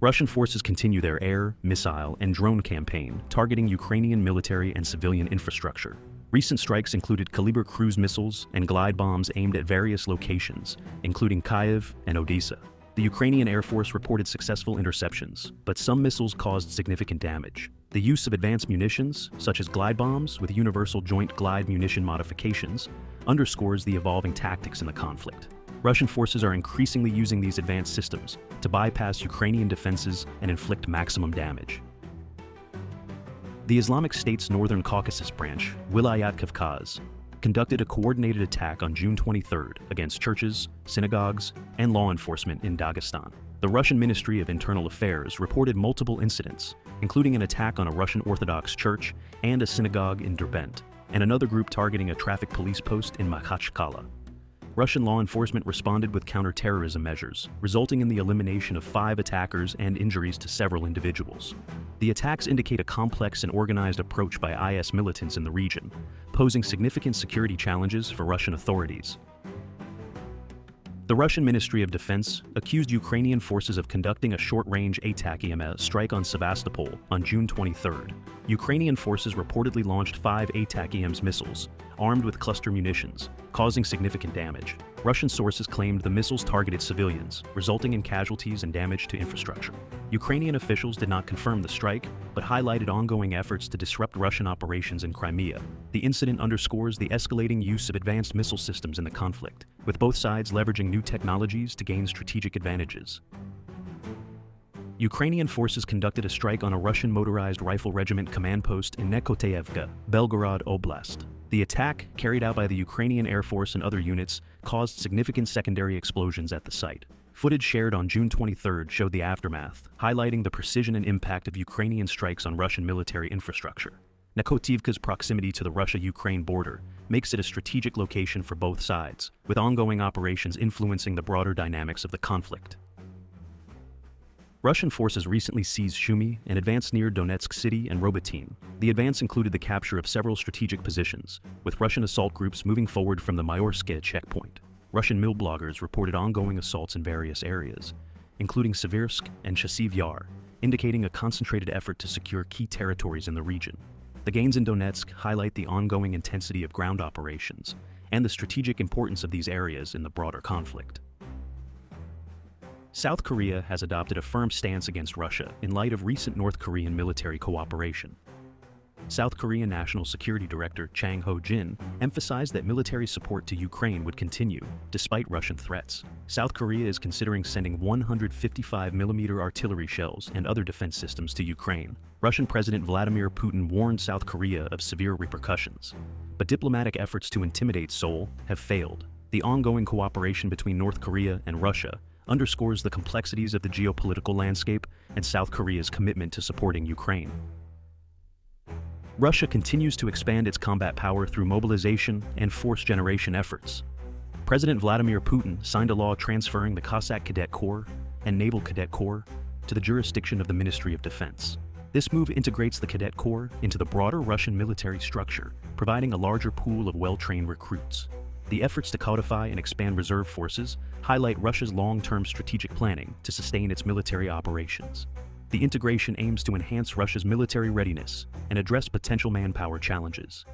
Russian forces continue their air, missile, and drone campaign, targeting Ukrainian military and civilian infrastructure. Recent strikes included Kalibr cruise missiles and glide bombs aimed at various locations, including Kyiv and Odessa. The Ukrainian Air Force reported successful interceptions, but some missiles caused significant damage. The use of advanced munitions, such as glide bombs with universal joint glide munition modifications, underscores the evolving tactics in the conflict. Russian forces are increasingly using these advanced systems to bypass Ukrainian defenses and inflict maximum damage. The Islamic State's northern Caucasus branch, Wilayat Kavkaz, conducted a coordinated attack on June 23rd against churches, synagogues, and law enforcement in Dagestan. The Russian Ministry of Internal Affairs reported multiple incidents, including an attack on a Russian Orthodox church and a synagogue in Derbent, and another group targeting a traffic police post in Makhachkala. Russian law enforcement responded with counter-terrorism measures, resulting in the elimination of 5 attackers and injuries to several individuals. The attacks indicate a complex and organized approach by IS militants in the region, posing significant security challenges for Russian authorities. The Russian Ministry of Defense accused Ukrainian forces of conducting a short-range ATACMS strike on Sevastopol on June 23rd. Ukrainian forces reportedly launched 5 ATACMS missiles, armed with cluster munitions, causing significant damage. Russian sources claimed the missiles targeted civilians, resulting in casualties and damage to infrastructure. Ukrainian officials did not confirm the strike, but highlighted ongoing efforts to disrupt Russian operations in Crimea. The incident underscores the escalating use of advanced missile systems in the conflict, with both sides leveraging new technologies to gain strategic advantages. Ukrainian forces conducted a strike on a Russian motorized rifle regiment command post in Nekoteevka, Belgorod Oblast. The attack, carried out by the Ukrainian Air Force and other units, caused significant secondary explosions at the site. Footage shared on June 23rd showed the aftermath, highlighting the precision and impact of Ukrainian strikes on Russian military infrastructure. Nekotievka's proximity to the Russia-Ukraine border makes it a strategic location for both sides, with ongoing operations influencing the broader dynamics of the conflict. Russian forces recently seized Shumy and advanced near Donetsk City and Robotyne. The advance included the capture of several strategic positions, with Russian assault groups moving forward from the Mayorske checkpoint. Russian mill bloggers reported ongoing assaults in various areas, including Seversk and Chasiv Yar, indicating a concentrated effort to secure key territories in the region. The gains in Donetsk highlight the ongoing intensity of ground operations and the strategic importance of these areas in the broader conflict. South Korea has adopted a firm stance against Russia in light of recent North Korean military cooperation. South Korean National Security Director Chang Ho-jin emphasized that military support to Ukraine would continue, despite Russian threats. South Korea is considering sending 155mm artillery shells and other defense systems to Ukraine. Russian President Vladimir Putin warned South Korea of severe repercussions. But diplomatic efforts to intimidate Seoul have failed. The ongoing cooperation between North Korea and Russia underscores the complexities of the geopolitical landscape and South Korea's commitment to supporting Ukraine. Russia continues to expand its combat power through mobilization and force generation efforts. President Vladimir Putin signed a law transferring the Cossack Cadet Corps and Naval Cadet Corps to the jurisdiction of the Ministry of Defense. This move integrates the Cadet Corps into the broader Russian military structure, providing a larger pool of well-trained recruits. The efforts to codify and expand reserve forces highlight Russia's long-term strategic planning to sustain its military operations. The integration aims to enhance Russia's military readiness and address potential manpower challenges.